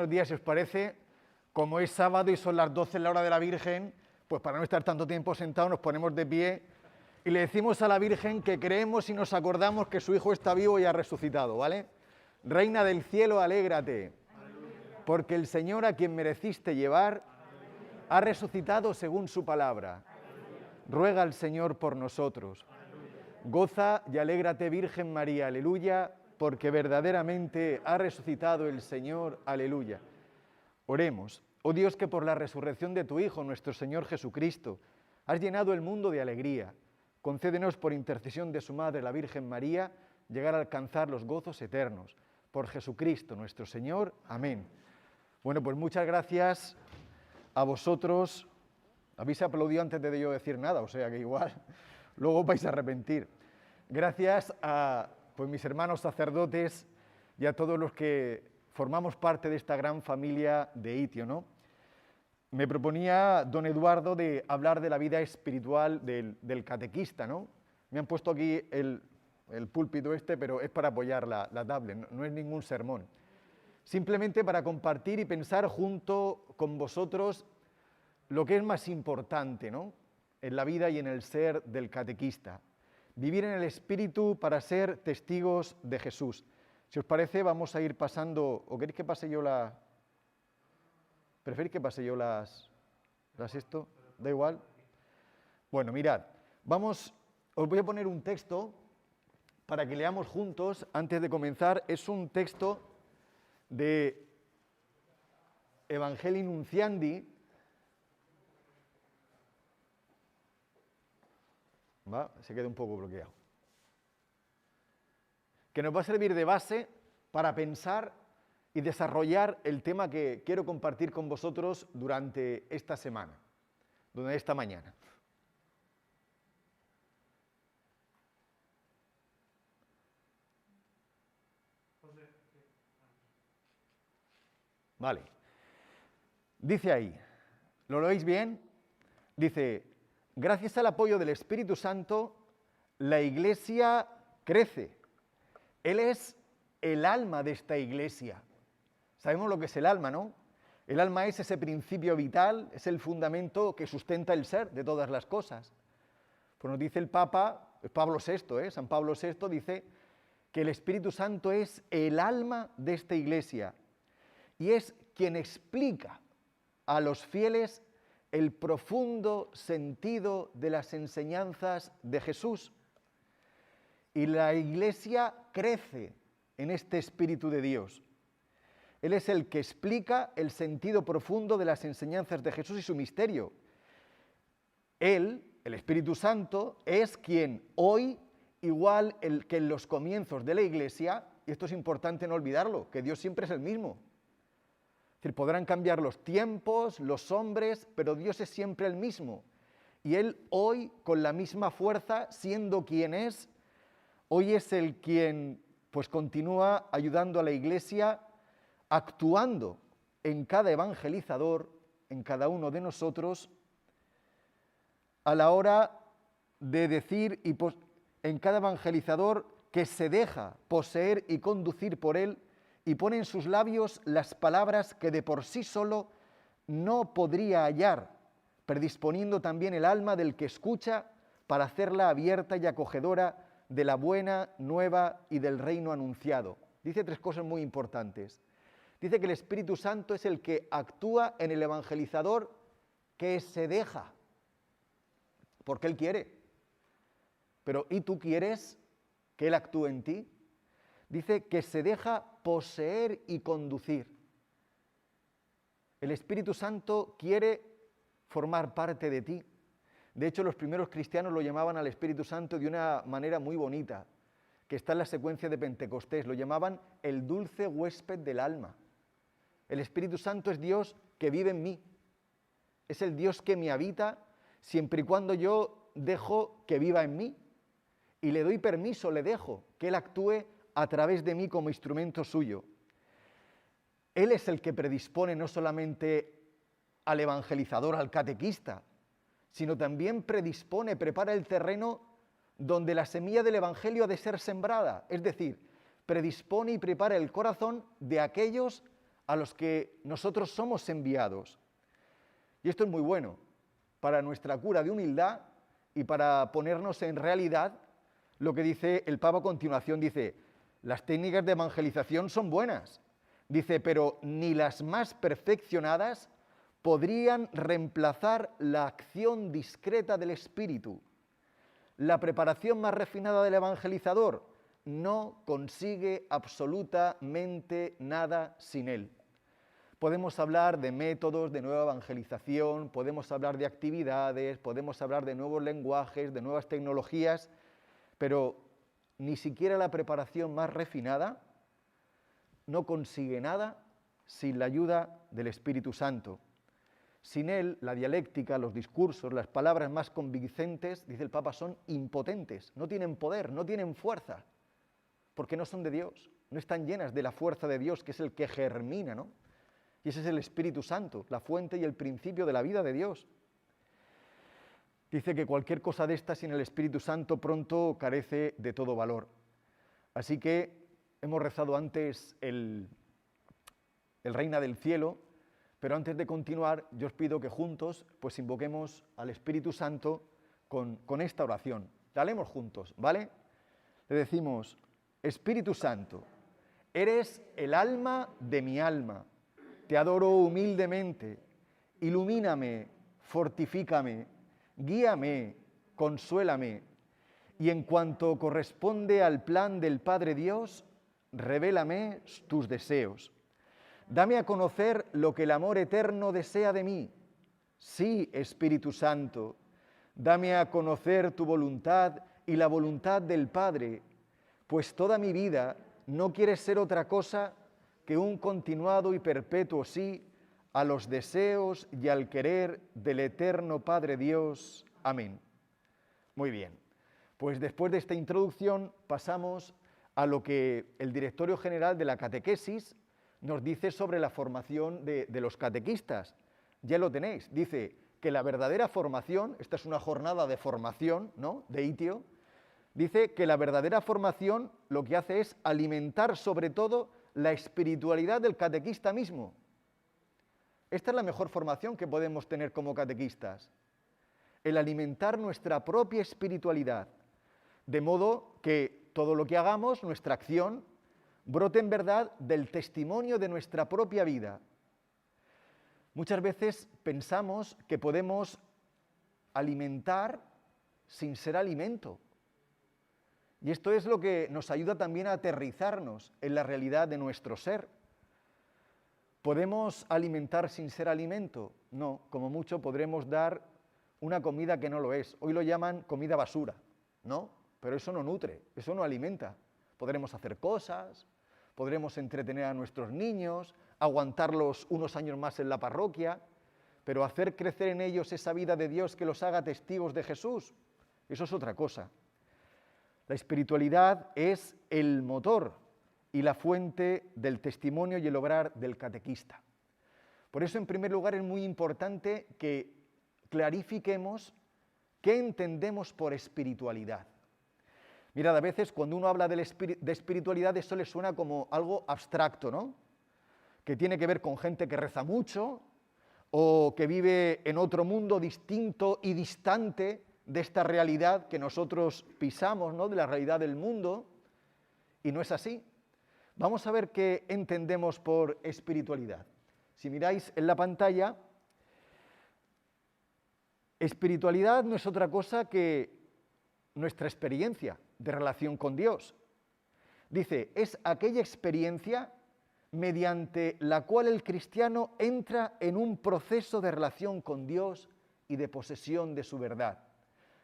Buenos días, si os parece, como es sábado y son las 12 en la hora de la Virgen, pues para no estar tanto tiempo sentados nos ponemos de pie y le decimos a la Virgen que creemos y nos acordamos que su Hijo está vivo y ha resucitado, ¿vale? Reina del cielo, alégrate, porque el Señor a quien mereciste llevar ha resucitado según su palabra. Ruega al Señor por nosotros. Goza y alégrate, Virgen María, aleluya, porque verdaderamente ha resucitado el Señor, aleluya. Oremos. Oh Dios, que por la resurrección de tu Hijo, nuestro Señor Jesucristo, has llenado el mundo de alegría. Concédenos por intercesión de su Madre, la Virgen María, llegar a alcanzar los gozos eternos. Por Jesucristo, nuestro Señor. Amén. Bueno, pues muchas gracias a vosotros. Habéis aplaudido antes de yo decir nada, o sea que igual luego vais a arrepentir. Gracias a mis hermanos sacerdotes y a todos los que formamos parte de esta gran familia de Itio, ¿no? Me proponía don Eduardo de hablar de la vida espiritual del catequista, ¿no? Me han puesto aquí el púlpito pero es para apoyar la tablet, no es ningún sermón. Simplemente para compartir y pensar junto con vosotros lo que es más importante, ¿no?, en la vida y en el ser del catequista. Vivir en el Espíritu para ser testigos de Jesús. Si os parece, vamos a ir pasando, ¿o queréis que pase yo la...? ¿Preferís que pase yo las esto? ¿Da igual? Bueno, mirad, os voy a poner un texto para que leamos juntos antes de comenzar. Es un texto de Evangelii Nunciandi. Se queda un poco bloqueado. Que nos va a servir de base para pensar y desarrollar el tema que quiero compartir con vosotros durante esta semana, durante esta mañana. Vale. Dice ahí, ¿lo leéis bien? Dice: gracias al apoyo del Espíritu Santo, la Iglesia crece. Él es el alma de esta Iglesia. Sabemos lo que es el alma, ¿no? El alma es ese principio vital, es el fundamento que sustenta el ser de todas las cosas. Pues nos dice el Papa, Pablo VI, San Pablo VI, dice que el Espíritu Santo es el alma de esta Iglesia y es quien explica a los fieles el profundo sentido de las enseñanzas de Jesús. Y la Iglesia crece en este Espíritu de Dios. Él es el que explica el sentido profundo de las enseñanzas de Jesús y su misterio. Él, el Espíritu Santo, es quien hoy, igual que en los comienzos de la Iglesia, y esto es importante no olvidarlo, que Dios siempre es el mismo. Es decir, podrán cambiar los tiempos, los hombres, pero Dios es siempre el mismo. Y Él hoy, con la misma fuerza, siendo quien es, hoy es el quien pues continúa ayudando a la Iglesia, actuando en cada evangelizador, en cada uno de nosotros, a la hora de decir en cada evangelizador que se deja poseer y conducir por Él y pone en sus labios las palabras que de por sí solo no podría hallar, predisponiendo también el alma del que escucha para hacerla abierta y acogedora de la buena nueva y del reino anunciado. Dice tres cosas muy importantes. Dice que el Espíritu Santo es el que actúa en el evangelizador que se deja, porque Él quiere. Pero ¿y tú quieres que Él actúe en ti? Dice que se deja poseer y conducir. El Espíritu Santo quiere formar parte de ti. De hecho, los primeros cristianos lo llamaban al Espíritu Santo de una manera muy bonita, que está en la secuencia de Pentecostés. Lo llamaban el dulce huésped del alma. El Espíritu Santo es Dios que vive en mí. Es el Dios que me habita siempre y cuando yo dejo que viva en mí. Y le doy permiso, le dejo que Él actúe a través de mí como instrumento suyo. Él es el que predispone no solamente al evangelizador, al catequista, sino también prepara el terreno donde la semilla del Evangelio ha de ser sembrada. Es decir, predispone y prepara el corazón de aquellos a los que nosotros somos enviados. Y esto es muy bueno para nuestra cura de humildad y para ponernos en realidad lo que dice el Papa a continuación. Dice, las técnicas de evangelización son buenas. Dice, pero ni las más perfeccionadas podrían reemplazar la acción discreta del Espíritu. La preparación más refinada del evangelizador no consigue absolutamente nada sin él. Podemos hablar de métodos de nueva evangelización, podemos hablar de actividades, podemos hablar de nuevos lenguajes, de nuevas tecnologías, pero ni siquiera la preparación más refinada no consigue nada sin la ayuda del Espíritu Santo. Sin él, la dialéctica, los discursos, las palabras más convincentes, dice el Papa, son impotentes, no tienen poder, no tienen fuerza, porque no son de Dios, no están llenas de la fuerza de Dios, que es el que germina, ¿no? Y ese es el Espíritu Santo, la fuente y el principio de la vida de Dios. Dice que cualquier cosa de esta sin el Espíritu Santo pronto carece de todo valor. Así que hemos rezado antes el Reina del Cielo, pero antes de continuar yo os pido que juntos pues invoquemos al Espíritu Santo con esta oración. La leemos juntos, ¿vale? Le decimos, Espíritu Santo, eres el alma de mi alma. Te adoro humildemente, ilumíname, fortifícame, guíame, consuélame, y en cuanto corresponde al plan del Padre Dios, revélame tus deseos. Dame a conocer lo que el amor eterno desea de mí. Sí, Espíritu Santo, dame a conocer tu voluntad y la voluntad del Padre, pues toda mi vida no quiere ser otra cosa que un continuado y perpetuo sí a los deseos y al querer del eterno Padre Dios. Amén. Muy bien, pues después de esta introducción pasamos a lo que el Directorio General de la Catequesis nos dice sobre la formación de los catequistas. Ya lo tenéis, dice que la verdadera formación, esta es una jornada de formación, ¿no?, de ITIO, dice que la verdadera formación lo que hace es alimentar sobre todo la espiritualidad del catequista mismo. Esta es la mejor formación que podemos tener como catequistas, el alimentar nuestra propia espiritualidad, de modo que todo lo que hagamos, nuestra acción, brote en verdad del testimonio de nuestra propia vida. Muchas veces pensamos que podemos alimentar sin ser alimento. Y esto es lo que nos ayuda también a aterrizarnos en la realidad de nuestro ser. ¿Podemos alimentar sin ser alimento? No, como mucho podremos dar una comida que no lo es. Hoy lo llaman comida basura, ¿no? Pero eso no nutre, eso no alimenta. Podremos hacer cosas, podremos entretener a nuestros niños, aguantarlos unos años más en la parroquia, pero hacer crecer en ellos esa vida de Dios que los haga testigos de Jesús, eso es otra cosa. La espiritualidad es el motor y la fuente del testimonio y el obrar del catequista. Por eso, en primer lugar, es muy importante que clarifiquemos qué entendemos por espiritualidad. Mirad, a veces cuando uno habla de espiritualidad, eso le suena como algo abstracto, ¿no? Que tiene que ver con gente que reza mucho o que vive en otro mundo distinto y distante de esta realidad que nosotros pisamos, ¿no?, de la realidad del mundo, y no es así. Vamos a ver qué entendemos por espiritualidad. Si miráis en la pantalla, espiritualidad no es otra cosa que nuestra experiencia de relación con Dios. Dice, es aquella experiencia mediante la cual el cristiano entra en un proceso de relación con Dios y de posesión de su verdad.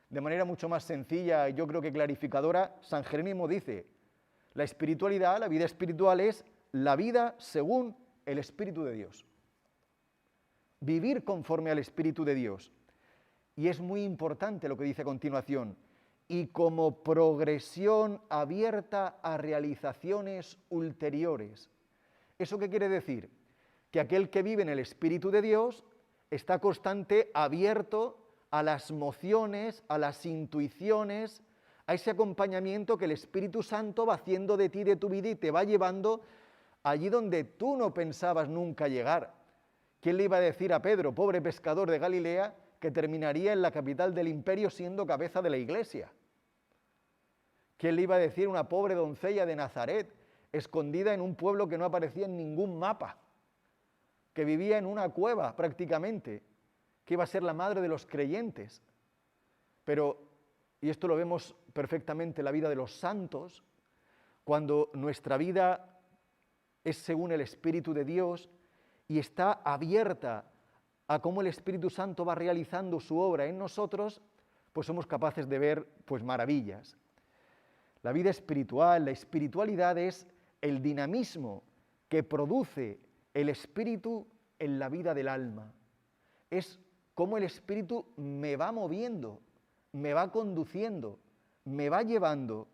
De manera mucho más sencilla y yo creo que clarificadora, San Jerónimo dice, la espiritualidad, la vida espiritual es la vida según el Espíritu de Dios. Vivir conforme al Espíritu de Dios. Y es muy importante lo que dice a continuación, y como progresión abierta a realizaciones ulteriores. ¿Eso qué quiere decir? Que aquel que vive en el Espíritu de Dios está constante, abierto a las mociones, a las intuiciones, a ese acompañamiento que el Espíritu Santo va haciendo de ti, de tu vida, y te va llevando allí donde tú no pensabas nunca llegar. ¿Quién le iba a decir a Pedro, pobre pescador de Galilea, que terminaría en la capital del imperio siendo cabeza de la Iglesia? ¿Quién le iba a decir a una pobre doncella de Nazaret, escondida en un pueblo que no aparecía en ningún mapa, que vivía en una cueva prácticamente, que iba a ser la madre de los creyentes? Pero, y esto lo vemos perfectamente en la vida de los santos, cuando nuestra vida es según el Espíritu de Dios y está abierta a cómo el Espíritu Santo va realizando su obra en nosotros, pues somos capaces de ver pues maravillas. La vida espiritual, la espiritualidad es el dinamismo que produce el Espíritu en la vida del alma. Es cómo el Espíritu me va moviendo, me va conduciendo, me va llevando.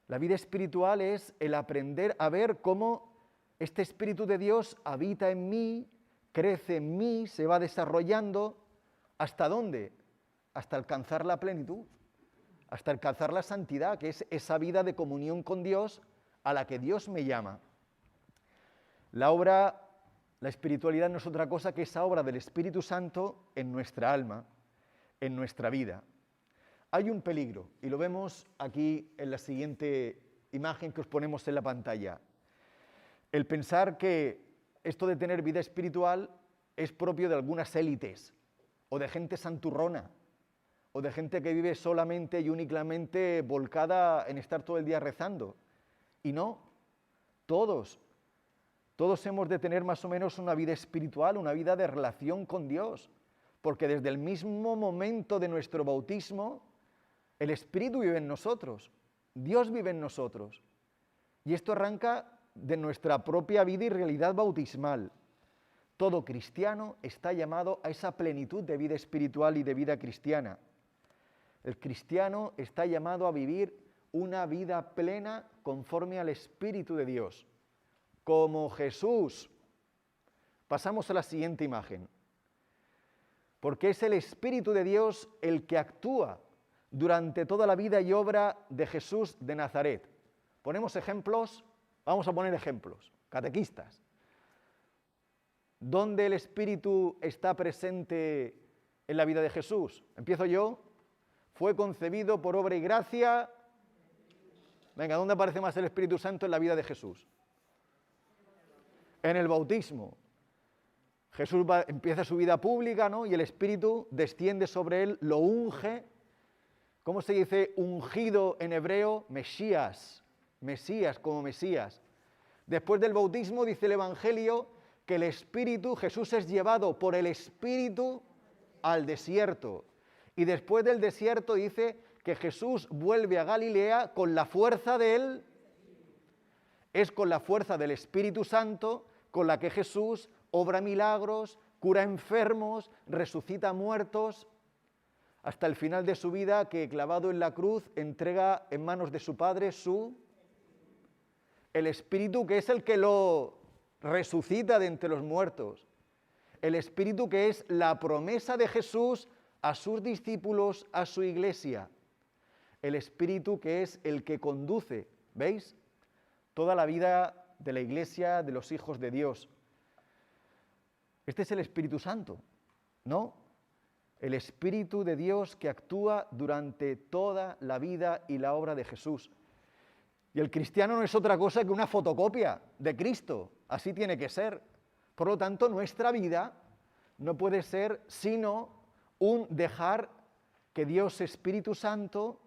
La vida espiritual es el aprender a ver cómo este Espíritu de Dios habita en mí, crece en mí, se va desarrollando. ¿Hasta dónde? Hasta alcanzar la plenitud, hasta alcanzar la santidad, que es esa vida de comunión con Dios a la que Dios me llama. La espiritualidad no es otra cosa que esa obra del Espíritu Santo en nuestra alma, en nuestra vida. Hay un peligro, y lo vemos aquí en la siguiente imagen que os ponemos en la pantalla. El pensar que esto de tener vida espiritual es propio de algunas élites, o de gente santurrona, o de gente que vive solamente y únicamente volcada en estar todo el día rezando. Y no, todos hemos de tener más o menos una vida espiritual, una vida de relación con Dios, porque desde el mismo momento de nuestro bautismo, el Espíritu vive en nosotros, Dios vive en nosotros. Y esto arranca de nuestra propia vida y realidad bautismal. Todo cristiano está llamado a esa plenitud de vida espiritual y de vida cristiana. El cristiano está llamado a vivir una vida plena conforme al Espíritu de Dios, como Jesús. Pasamos a la siguiente imagen. Porque es el Espíritu de Dios el que actúa durante toda la vida y obra de Jesús de Nazaret. Ponemos ejemplos, vamos a poner ejemplos, catequistas. ¿Dónde el Espíritu está presente en la vida de Jesús? Empiezo yo. Fue concebido por obra y gracia. Venga, ¿dónde aparece más el Espíritu Santo en la vida de Jesús? En el bautismo. Jesús empieza su vida pública, ¿no? Y el Espíritu desciende sobre él, lo unge. ¿Cómo se dice ungido en hebreo? Mesías, como Mesías. Después del bautismo dice el Evangelio que el Espíritu, Jesús es llevado por el Espíritu al desierto. Y después del desierto dice que Jesús vuelve a Galilea con la fuerza de él. Es con la fuerza del Espíritu Santo con la que Jesús obra milagros, cura enfermos, resucita muertos, hasta el final de su vida, que clavado en la cruz entrega en manos de su Padre el Espíritu, que es el que lo resucita de entre los muertos, el Espíritu que es la promesa de Jesús a sus discípulos, a su iglesia, el Espíritu que es el que conduce, ¿veis?, toda la vida de la iglesia, de los hijos de Dios. Este es el Espíritu Santo, ¿no? El Espíritu de Dios que actúa durante toda la vida y la obra de Jesús. Y el cristiano no es otra cosa que una fotocopia de Cristo, así tiene que ser. Por lo tanto, nuestra vida no puede ser sino un dejar que Dios Espíritu Santo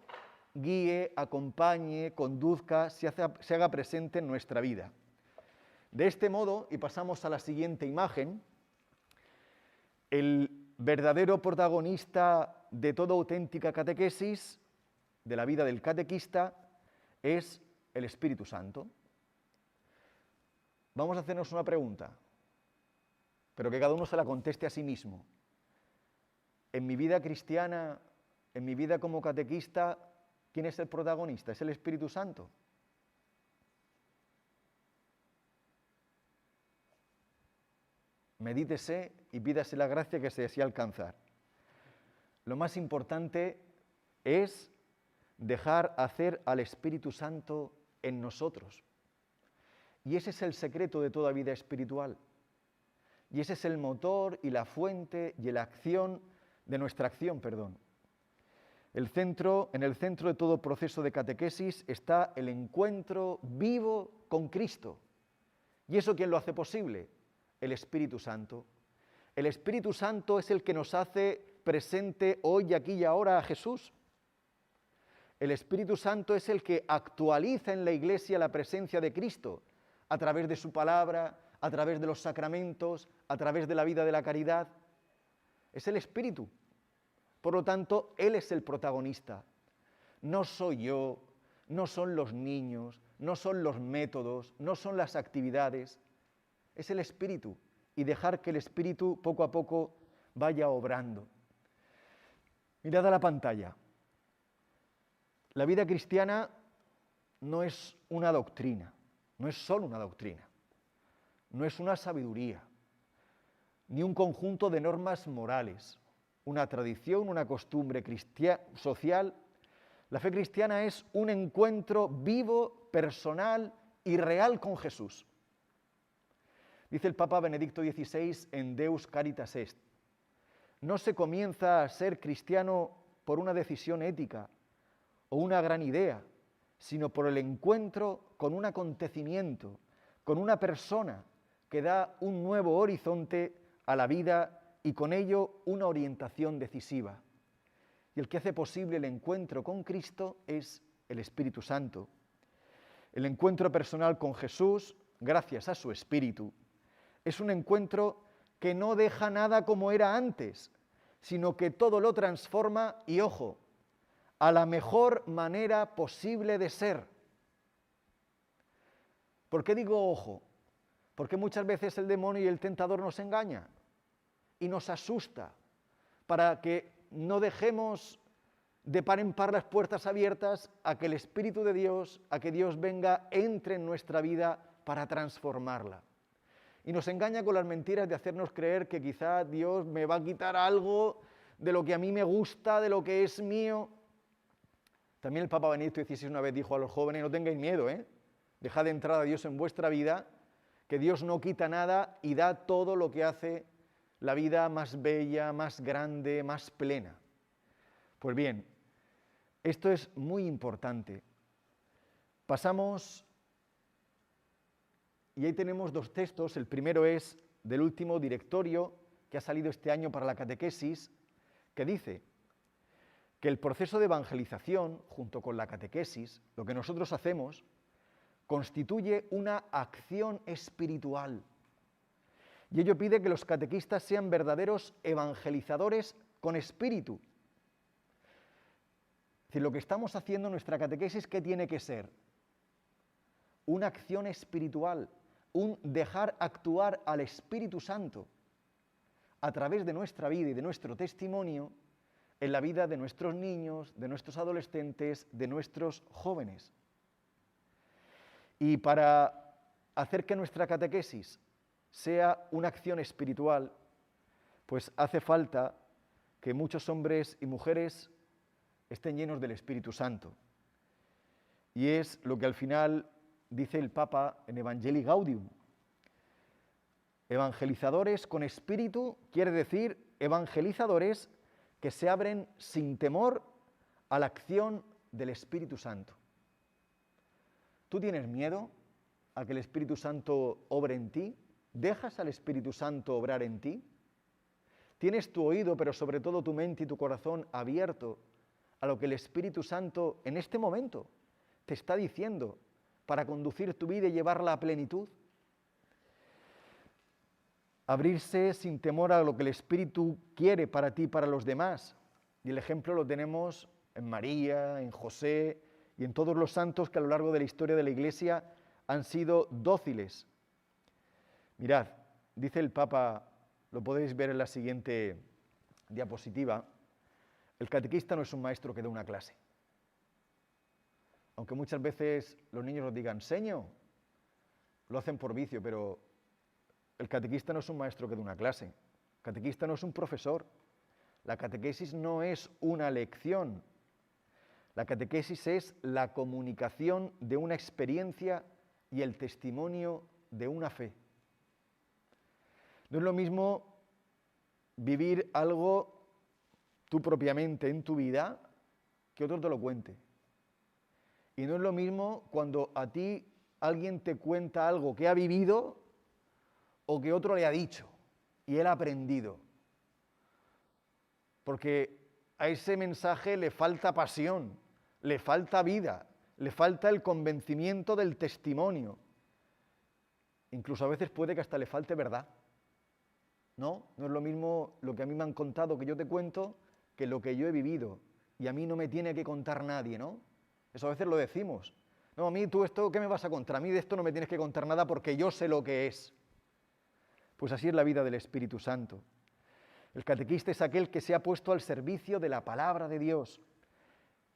guíe, acompañe, conduzca, se haga presente en nuestra vida. De este modo, y pasamos a la siguiente imagen, el verdadero protagonista de toda auténtica catequesis, de la vida del catequista, es el Espíritu Santo. Vamos a hacernos una pregunta, pero que cada uno se la conteste a sí mismo. En mi vida cristiana, en mi vida como catequista, ¿quién es el protagonista? ¿Es el Espíritu Santo? Medítese y pídase la gracia que se desea alcanzar. Lo más importante es dejar hacer al Espíritu Santo en nosotros. Y ese es el secreto de toda vida espiritual. Y ese es el motor y la fuente y la acción de nuestra acción, perdón. En el centro de todo proceso de catequesis está el encuentro vivo con Cristo. ¿Y eso quién lo hace posible? El Espíritu Santo. El Espíritu Santo es el que nos hace presente hoy, aquí y ahora a Jesús. El Espíritu Santo es el que actualiza en la Iglesia la presencia de Cristo a través de su palabra, a través de los sacramentos, a través de la vida de la caridad. Es el Espíritu. Por lo tanto, Él es el protagonista. No soy yo, no son los niños, no son los métodos, no son las actividades. Es el Espíritu. Y dejar que el Espíritu poco a poco vaya obrando. Mirad a la pantalla. La vida cristiana no es una doctrina, no es solo una doctrina, no es una sabiduría, ni un conjunto de normas morales, una tradición, una costumbre social. La fe cristiana es un encuentro vivo, personal y real con Jesús. Dice el Papa Benedicto XVI en Deus Caritas Est: no se comienza a ser cristiano por una decisión ética o una gran idea, sino por el encuentro con un acontecimiento, con una persona que da un nuevo horizonte a la vida y con ello una orientación decisiva. Y el que hace posible el encuentro con Cristo es el Espíritu Santo. El encuentro personal con Jesús, gracias a su Espíritu, es un encuentro que no deja nada como era antes, sino que todo lo transforma y, ojo, a la mejor manera posible de ser. ¿Por qué digo ojo? Porque muchas veces el demonio y el tentador nos engañan y nos asusta para que no dejemos de par en par las puertas abiertas a que el Espíritu de Dios, a que Dios venga, entre en nuestra vida para transformarla. Y nos engaña con las mentiras de hacernos creer que quizá Dios me va a quitar algo de lo que a mí me gusta, de lo que es mío. También el Papa Benedicto XVI una vez dijo a los jóvenes: no tengáis miedo, dejad entrar a Dios en vuestra vida, que Dios no quita nada y da todo lo que hace la vida más bella, más grande, más plena. Pues bien, esto es muy importante. Pasamos, y ahí tenemos dos textos. El primero es del último directorio que ha salido este año para la catequesis, que dice que el proceso de evangelización, junto con la catequesis, lo que nosotros hacemos, constituye una acción espiritual. Y ello pide que los catequistas sean verdaderos evangelizadores con espíritu. Es decir, lo que estamos haciendo en nuestra catequesis, ¿qué tiene que ser? Una acción espiritual, un dejar actuar al Espíritu Santo a través de nuestra vida y de nuestro testimonio en la vida de nuestros niños, de nuestros adolescentes, de nuestros jóvenes. Y para hacer que nuestra catequesis sea una acción espiritual, pues hace falta que muchos hombres y mujeres estén llenos del Espíritu Santo. Y es lo que al final dice el Papa en Evangelii Gaudium. Evangelizadores con espíritu quiere decir evangelizadores que se abren sin temor a la acción del Espíritu Santo. ¿Tú tienes miedo a que el Espíritu Santo obre en ti? ¿Dejas al Espíritu Santo obrar en ti? ¿Tienes tu oído, pero sobre todo tu mente y tu corazón abierto a lo que el Espíritu Santo en este momento te está diciendo para conducir tu vida y llevarla a plenitud? Abrirse sin temor a lo que el Espíritu quiere para ti y para los demás. Y el ejemplo lo tenemos en María, en José y en todos los santos que a lo largo de la historia de la Iglesia han sido dóciles. Mirad, dice el Papa, lo podéis ver en la siguiente diapositiva: el catequista no es un maestro que da una clase. Aunque muchas veces los niños nos digan, seño, lo hacen por vicio, pero el catequista no es un maestro que da una clase. El catequista no es un profesor. La catequesis no es una lección. La catequesis es la comunicación de una experiencia y el testimonio de una fe. No es lo mismo vivir algo tú propiamente en tu vida que otro te lo cuente. Y no es lo mismo cuando a ti alguien te cuenta algo que ha vivido o que otro le ha dicho y él ha aprendido. Porque a ese mensaje le falta pasión, le falta vida, le falta el convencimiento del testimonio. Incluso a veces puede que hasta le falte verdad. No es lo mismo lo que a mí me han contado que yo te cuento que lo que yo he vivido. Y a mí no me tiene que contar nadie, ¿no? Eso a veces lo decimos. No, a mí tú esto, ¿qué me vas a contar? A mí de esto no me tienes que contar nada porque yo sé lo que es. Pues así es la vida del Espíritu Santo. El catequista es aquel que se ha puesto al servicio de la palabra de Dios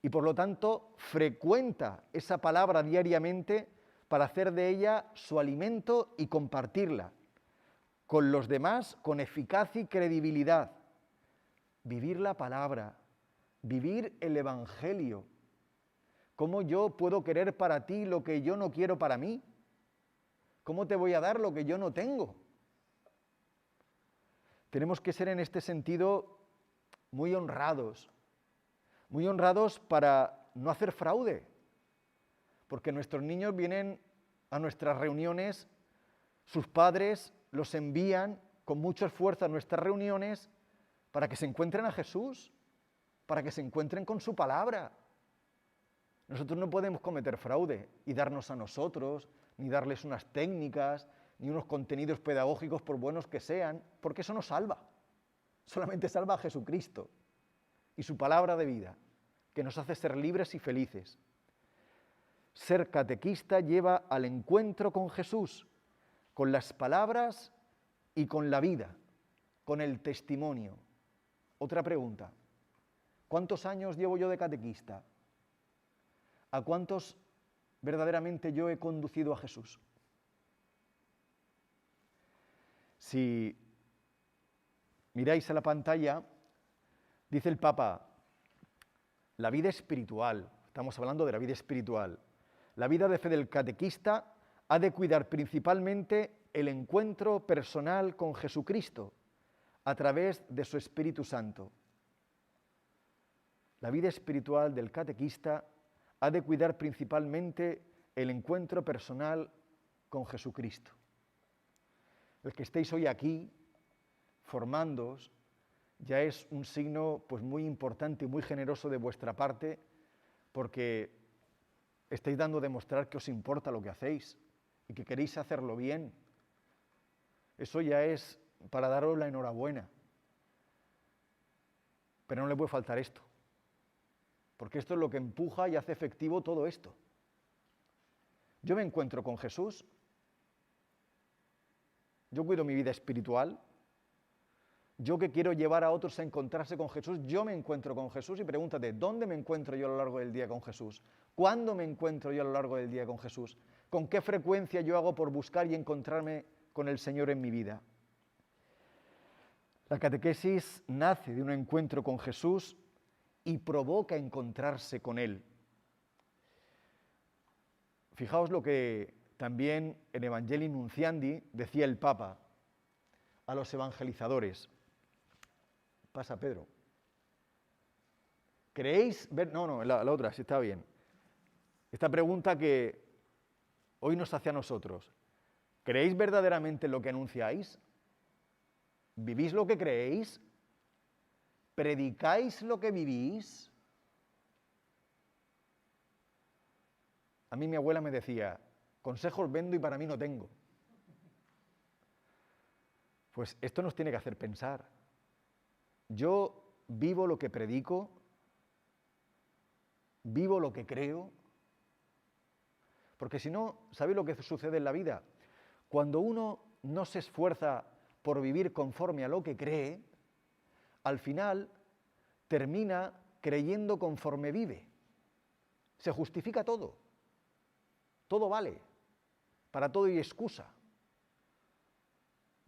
y por lo tanto frecuenta esa palabra diariamente para hacer de ella su alimento y compartirla con los demás con eficacia y credibilidad. Vivir la palabra, vivir el Evangelio. ¿Cómo yo puedo querer para ti lo que yo no quiero para mí? ¿Cómo te voy a dar lo que yo no tengo? Tenemos que ser en este sentido muy honrados para no hacer fraude, porque nuestros niños vienen a nuestras reuniones, sus padres los envían con mucho esfuerzo a nuestras reuniones para que se encuentren a Jesús, para que se encuentren con su palabra. Nosotros no podemos cometer fraude y darnos a nosotros, ni darles unas técnicas, ni unos contenidos pedagógicos por buenos que sean, porque eso no salva. Solamente salva a Jesucristo y su palabra de vida, que nos hace ser libres y felices. Ser catequista lleva al encuentro con Jesús, con las palabras y con la vida, con el testimonio. Otra pregunta. ¿Cuántos años llevo yo de catequista? ¿A cuántos verdaderamente yo he conducido a Jesús? Si miráis a la pantalla, dice el Papa, la vida espiritual, estamos hablando de la vida espiritual, la vida de fe del catequista ha de cuidar principalmente el encuentro personal con Jesucristo a través de su Espíritu Santo. La vida espiritual del catequista ha de cuidar principalmente el encuentro personal con Jesucristo. El que estéis hoy aquí, formándoos, ya es un signo pues, muy importante y muy generoso de vuestra parte, porque estáis dando a demostrar que os importa lo que hacéis y que queréis hacerlo bien. Eso ya es para daros la enhorabuena. Pero no le puede faltar esto, porque esto es lo que empuja y hace efectivo todo esto. Yo me encuentro con Jesús, yo cuido mi vida espiritual, yo que quiero llevar a otros a encontrarse con Jesús, yo me encuentro con Jesús y pregúntate, ¿dónde me encuentro yo a lo largo del día con Jesús? ¿Cuándo me encuentro yo a lo largo del día con Jesús? ¿Con qué frecuencia yo hago por buscar y encontrarme con el Señor en mi vida? La catequesis nace de un encuentro con Jesús y provoca encontrarse con Él. Fijaos lo que también en Evangelii Nunciandi decía el Papa a los evangelizadores. Pasa, Pedro. ¿Creéis ver? No, la otra, sí está bien. Esta pregunta que hoy nos hace a nosotros. ¿Creéis verdaderamente lo que anunciáis? ¿Vivís lo que creéis? ¿Predicáis lo que vivís? A mí mi abuela me decía, consejos vendo y para mí no tengo. Pues esto nos tiene que hacer pensar. Yo vivo lo que predico, vivo lo que creo, porque si no, ¿sabéis lo que sucede en la vida? Cuando uno no se esfuerza por vivir conforme a lo que cree, al final termina creyendo conforme vive. Se justifica todo. Todo vale. Para todo hay excusa.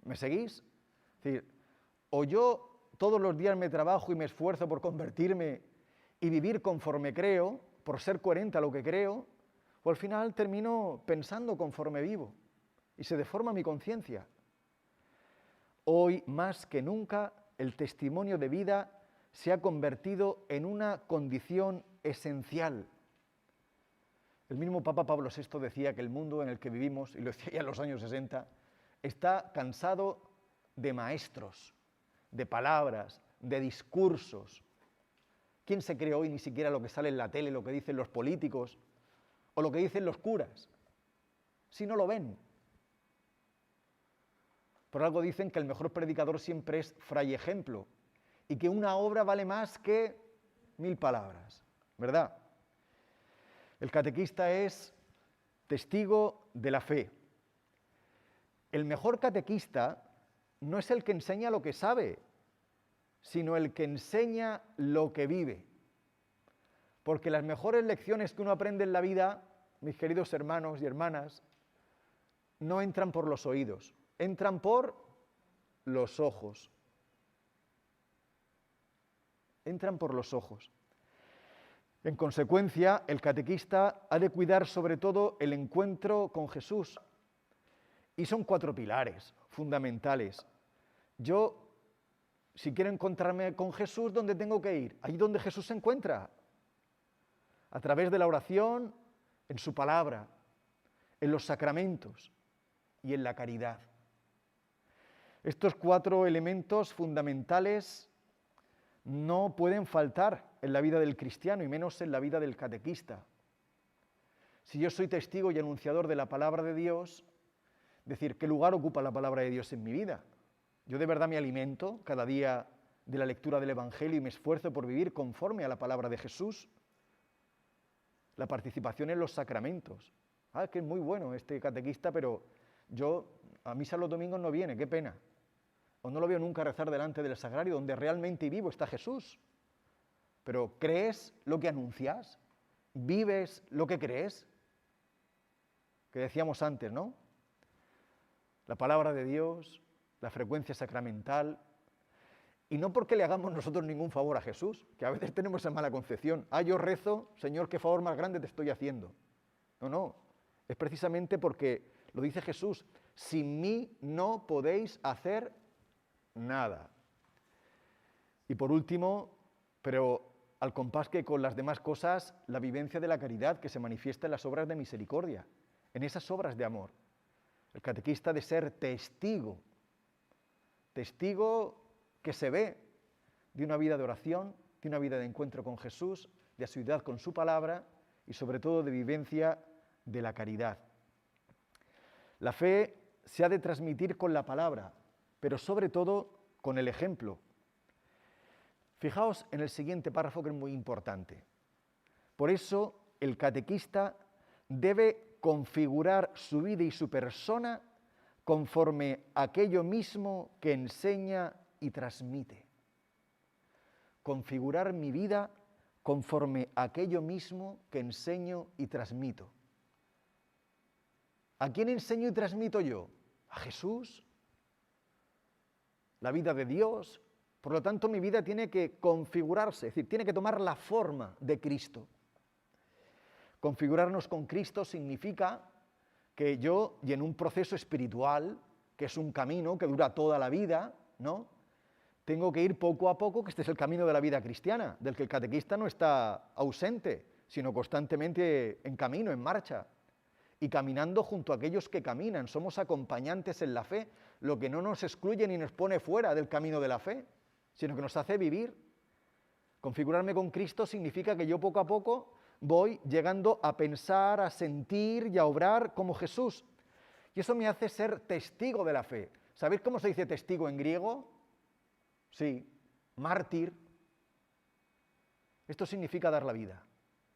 ¿Me seguís? Es decir, o yo todos los días me trabajo y me esfuerzo por convertirme y vivir conforme creo, por ser coherente a lo que creo, o al final termino pensando conforme vivo y se deforma mi conciencia. Hoy, más que nunca, el testimonio de vida se ha convertido en una condición esencial. El mismo Papa Pablo VI decía que el mundo en el que vivimos, y lo decía ya en los años 60, está cansado de maestros, de palabras, de discursos. ¿Quién se cree hoy ni siquiera lo que sale en la tele, lo que dicen los políticos o lo que dicen los curas? Si no lo ven. Por algo dicen que el mejor predicador siempre es fray ejemplo y que una obra vale más que 1000 palabras, ¿verdad? El catequista es testigo de la fe. El mejor catequista no es el que enseña lo que sabe, sino el que enseña lo que vive. Porque las mejores lecciones que uno aprende en la vida, mis queridos hermanos y hermanas, no entran por los oídos, entran por los ojos. Entran por los ojos. En consecuencia, el catequista ha de cuidar sobre todo el encuentro con Jesús. Y son 4 pilares fundamentales. Yo, si quiero encontrarme con Jesús, ¿dónde tengo que ir? Allí donde Jesús se encuentra. A través de la oración, en su palabra, en los sacramentos y en la caridad. Estos 4 elementos fundamentales no pueden faltar en la vida del cristiano y menos en la vida del catequista. Si yo soy testigo y anunciador de la palabra de Dios, decir, ¿qué lugar ocupa la palabra de Dios en mi vida? Yo de verdad me alimento cada día de la lectura del Evangelio y me esfuerzo por vivir conforme a la palabra de Jesús. La participación en los sacramentos. Que es muy bueno este catequista, pero a misa los domingos no viene, qué pena. O no lo veo nunca rezar delante del sagrario, donde realmente vivo está Jesús. Pero ¿crees lo que anuncias? ¿Vives lo que crees? Que decíamos antes, ¿no? La palabra de Dios, la frecuencia sacramental, y no porque le hagamos nosotros ningún favor a Jesús, que a veces tenemos esa mala concepción. Yo rezo, Señor, qué favor más grande te estoy haciendo. No, es precisamente porque, lo dice Jesús, sin mí no podéis hacer nada. Y por último, pero al compás que con las demás cosas, la vivencia de la caridad que se manifiesta en las obras de misericordia, en esas obras de amor. El catequista ha de ser testigo que se ve de una vida de oración, de una vida de encuentro con Jesús, de asiduidad con su palabra y sobre todo de vivencia de la caridad. La fe se ha de transmitir con la palabra, pero sobre todo con el ejemplo. Fijaos en el siguiente párrafo que es muy importante. Por eso el catequista debe configurar su vida y su persona conforme a aquello mismo que enseña y transmite. Configurar mi vida conforme a aquello mismo que enseño y transmito. ¿A quién enseño y transmito yo? A Jesús, la vida de Dios. Por lo tanto, mi vida tiene que configurarse, es decir, tiene que tomar la forma de Cristo. Configurarnos con Cristo significa que yo, y en un proceso espiritual, que es un camino que dura toda la vida, ¿no? Tengo que ir poco a poco, que este es el camino de la vida cristiana, del que el catequista no está ausente, sino constantemente en camino, en marcha. Y caminando junto a aquellos que caminan, somos acompañantes en la fe, lo que no nos excluye ni nos pone fuera del camino de la fe, sino que nos hace vivir. Configurarme con Cristo significa que yo poco a poco voy llegando a pensar, a sentir y a obrar como Jesús. Y eso me hace ser testigo de la fe. ¿Sabéis cómo se dice testigo en griego? Sí, mártir. Esto significa dar la vida.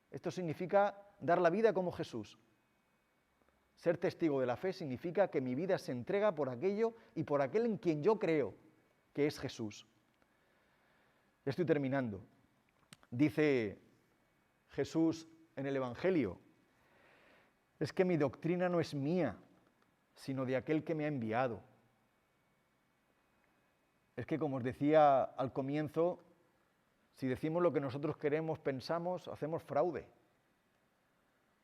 Esto significa dar la vida como Jesús. Ser testigo de la fe significa que mi vida se entrega por aquello y por aquel en quien yo creo, que es Jesús. Ya estoy terminando. Dice Jesús en el Evangelio, es que mi doctrina no es mía, sino de aquel que me ha enviado. Es que, como os decía al comienzo, si decimos lo que nosotros queremos, pensamos, hacemos fraude.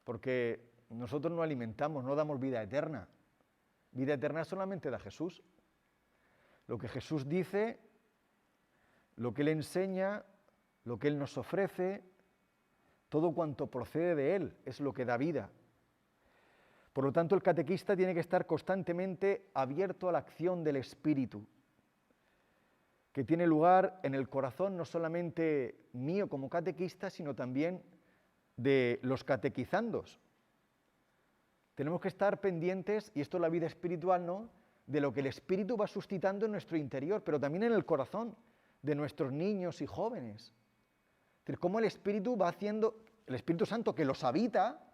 Porque nosotros no alimentamos, no damos vida eterna. Vida eterna solamente da Jesús. Lo que Jesús dice, lo que Él enseña, lo que Él nos ofrece, todo cuanto procede de Él es lo que da vida. Por lo tanto, el catequista tiene que estar constantemente abierto a la acción del Espíritu, que tiene lugar en el corazón no solamente mío como catequista, sino también de los catequizandos. Tenemos que estar pendientes, y esto es la vida espiritual, ¿no?, de lo que el Espíritu va suscitando en nuestro interior, pero también en el corazón de nuestros niños y jóvenes. Es decir, cómo el Espíritu va haciendo, el Espíritu Santo que los habita,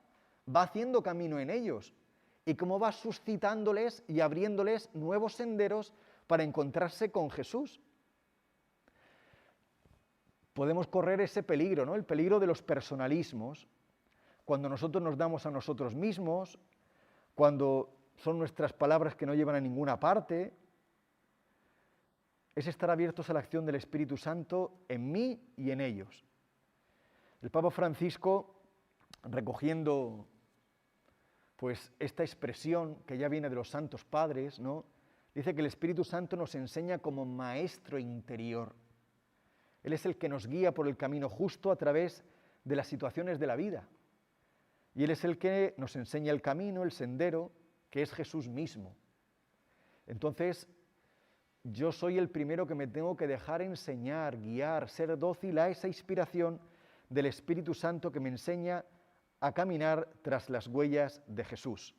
va haciendo camino en ellos, y cómo va suscitándoles y abriéndoles nuevos senderos para encontrarse con Jesús. Podemos correr ese peligro, ¿no?, el peligro de los personalismos, cuando nosotros nos damos a nosotros mismos, cuando son nuestras palabras que no llevan a ninguna parte. Es estar abiertos a la acción del Espíritu Santo en mí y en ellos. El Papa Francisco, recogiendo pues esta expresión que ya viene de los santos padres, ¿no?, dice que el Espíritu Santo nos enseña como maestro interior. Él es el que nos guía por el camino justo a través de las situaciones de la vida. Y Él es el que nos enseña el camino, el sendero, que es Jesús mismo. Entonces, yo soy el primero que me tengo que dejar enseñar, guiar, ser dócil a esa inspiración del Espíritu Santo que me enseña a caminar tras las huellas de Jesús.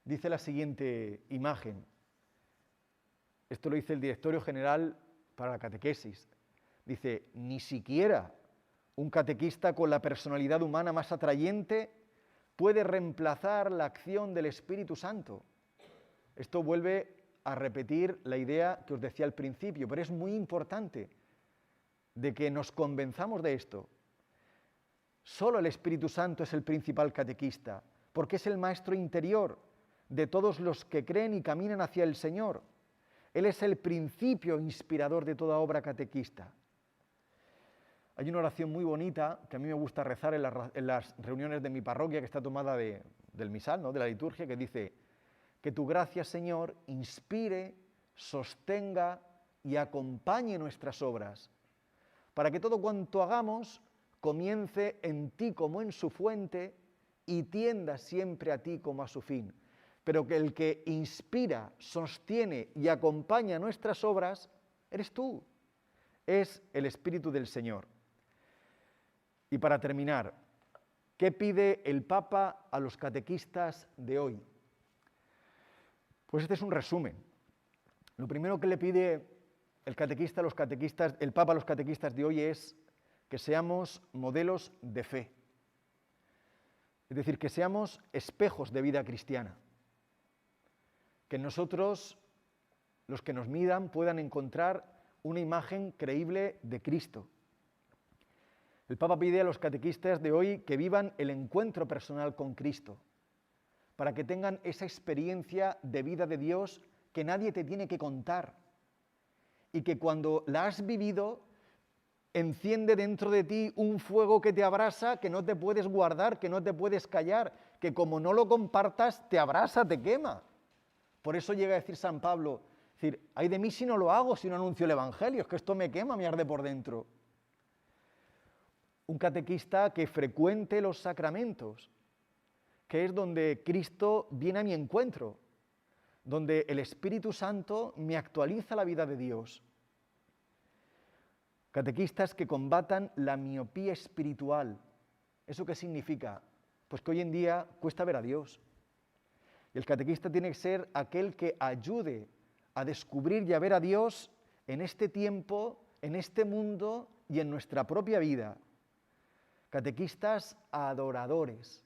Dice la siguiente imagen. Esto lo dice el Directorio General para la Catequesis. Dice, ni siquiera un catequista con la personalidad humana más atrayente puede reemplazar la acción del Espíritu Santo. Esto vuelve a repetir la idea que os decía al principio, pero es muy importante de que nos convenzamos de esto. Solo el Espíritu Santo es el principal catequista, porque es el maestro interior de todos los que creen y caminan hacia el Señor. Él es el principio inspirador de toda obra catequista. Hay una oración muy bonita que a mí me gusta rezar en las reuniones de mi parroquia, que está tomada del misal, ¿no?, de la liturgia, que dice: que tu gracia, Señor, inspire, sostenga y acompañe nuestras obras, para que todo cuanto hagamos comience en ti como en su fuente y tienda siempre a ti como a su fin. Pero que el que inspira, sostiene y acompaña nuestras obras eres tú, es el Espíritu del Señor. Y para terminar, ¿qué pide el Papa a los catequistas de hoy? Pues este es un resumen. Lo primero que le pide el Papa a los catequistas de hoy es que seamos modelos de fe. Es decir, que seamos espejos de vida cristiana. Que nosotros, los que nos miran, puedan encontrar una imagen creíble de Cristo. El Papa pide a los catequistas de hoy que vivan el encuentro personal con Cristo, para que tengan esa experiencia de vida de Dios que nadie te tiene que contar, y que cuando la has vivido, enciende dentro de ti un fuego que te abrasa, que no te puedes guardar, que no te puedes callar, que como no lo compartas, te abrasa, te quema. Por eso llega a decir San Pablo, decir, ay de mí si no lo hago, si no anuncio el Evangelio, es que esto me quema, me arde por dentro. Un catequista que frecuente los sacramentos, que es donde Cristo viene a mi encuentro, donde el Espíritu Santo me actualiza la vida de Dios. Catequistas que combatan la miopía espiritual. ¿Eso qué significa? Pues que hoy en día cuesta ver a Dios. Y el catequista tiene que ser aquel que ayude a descubrir y a ver a Dios en este tiempo, en este mundo y en nuestra propia vida. Catequistas adoradores,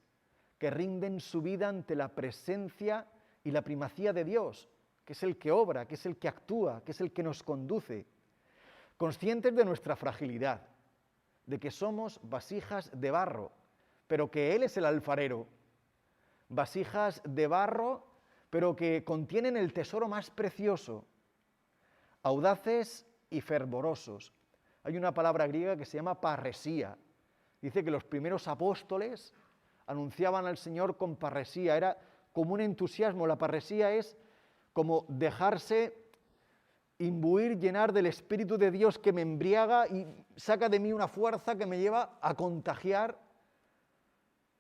que rinden su vida ante la presencia y la primacía de Dios, que es el que obra, que es el que actúa, que es el que nos conduce. Conscientes de nuestra fragilidad, de que somos vasijas de barro, pero que Él es el alfarero. Vasijas de barro, pero que contienen el tesoro más precioso. Audaces y fervorosos. Hay una palabra griega que se llama parresía. Dice que los primeros apóstoles anunciaban al Señor con parresía, era como un entusiasmo. La parresía es como dejarse imbuir, llenar del Espíritu de Dios que me embriaga y saca de mí una fuerza que me lleva a contagiar.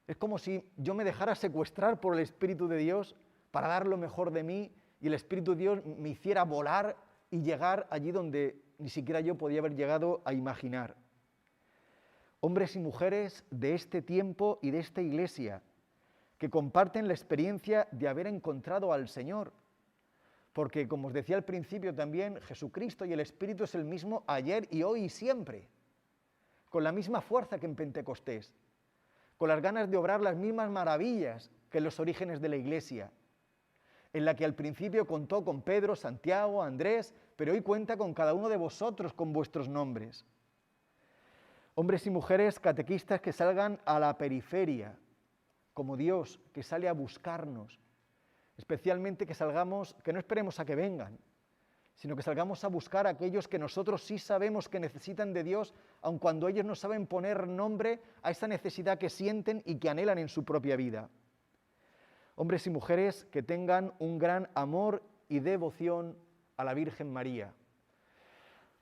Es como si yo me dejara secuestrar por el Espíritu de Dios para dar lo mejor de mí y el Espíritu de Dios me hiciera volar y llegar allí donde ni siquiera yo podía haber llegado a imaginar. Hombres y mujeres de este tiempo y de esta iglesia que comparten la experiencia de haber encontrado al Señor. Porque, como os decía al principio también, Jesucristo y el Espíritu es el mismo ayer y hoy y siempre, con la misma fuerza que en Pentecostés, con las ganas de obrar las mismas maravillas que en los orígenes de la Iglesia, en la que al principio contó con Pedro, Santiago, Andrés, pero hoy cuenta con cada uno de vosotros con vuestros nombres. Hombres y mujeres catequistas que salgan a la periferia, como Dios que sale a buscarnos, especialmente que salgamos, que no esperemos a que vengan, sino que salgamos a buscar a aquellos que nosotros sí sabemos que necesitan de Dios, aun cuando ellos no saben poner nombre a esa necesidad que sienten y que anhelan en su propia vida. Hombres y mujeres que tengan un gran amor y devoción a la Virgen María.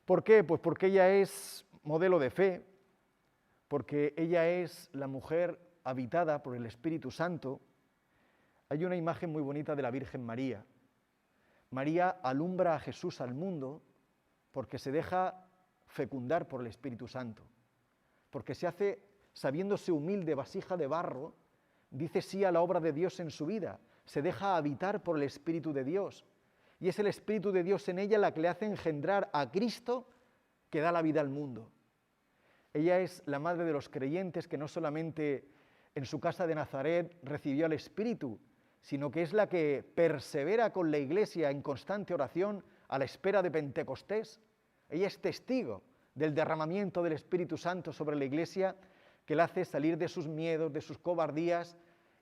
¿Por qué? Pues porque ella es modelo de fe, porque ella es la mujer habitada por el Espíritu Santo. Hay una imagen muy bonita de la Virgen María. María alumbra a Jesús al mundo porque se deja fecundar por el Espíritu Santo, porque se hace, sabiéndose humilde, vasija de barro, dice sí a la obra de Dios en su vida, se deja habitar por el Espíritu de Dios, y es el Espíritu de Dios en ella la que le hace engendrar a Cristo que da la vida al mundo. Ella es la madre de los creyentes que no solamente en su casa de Nazaret recibió al Espíritu, sino que es la que persevera con la Iglesia en constante oración a la espera de Pentecostés. Ella es testigo del derramamiento del Espíritu Santo sobre la Iglesia, que la hace salir de sus miedos, de sus cobardías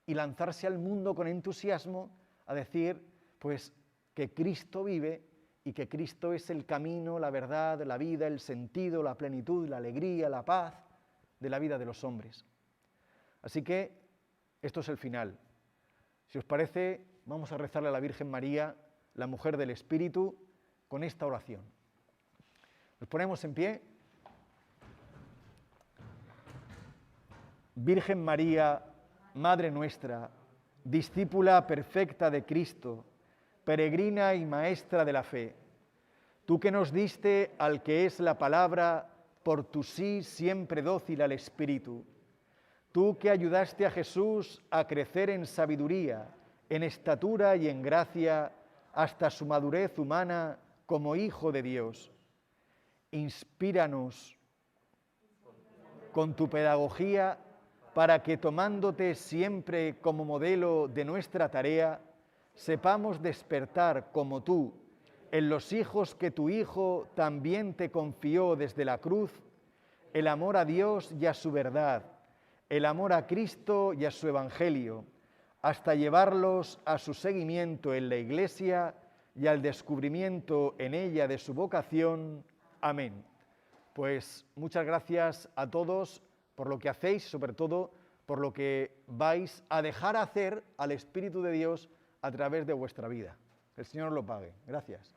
y lanzarse al mundo con entusiasmo a decir, pues, que Cristo vive y que Cristo es el camino, la verdad, la vida, el sentido, la plenitud, la alegría, la paz de la vida de los hombres. Así que esto es el final. Si os parece, vamos a rezarle a la Virgen María, la mujer del Espíritu, con esta oración. Nos ponemos en pie. Virgen María, Madre nuestra, discípula perfecta de Cristo, peregrina y maestra de la fe, tú que nos diste al que es la palabra, por tu sí siempre dócil al Espíritu, tú que ayudaste a Jesús a crecer en sabiduría, en estatura y en gracia, hasta su madurez humana como Hijo de Dios. Inspíranos con tu pedagogía para que, tomándote siempre como modelo de nuestra tarea, sepamos despertar como tú, en los hijos que tu Hijo también te confió desde la cruz, el amor a Dios y a su verdad, el amor a Cristo y a su Evangelio, hasta llevarlos a su seguimiento en la Iglesia y al descubrimiento en ella de su vocación. Amén. Pues muchas gracias a todos por lo que hacéis, sobre todo por lo que vais a dejar hacer al Espíritu de Dios a través de vuestra vida. El Señor os lo pague. Gracias.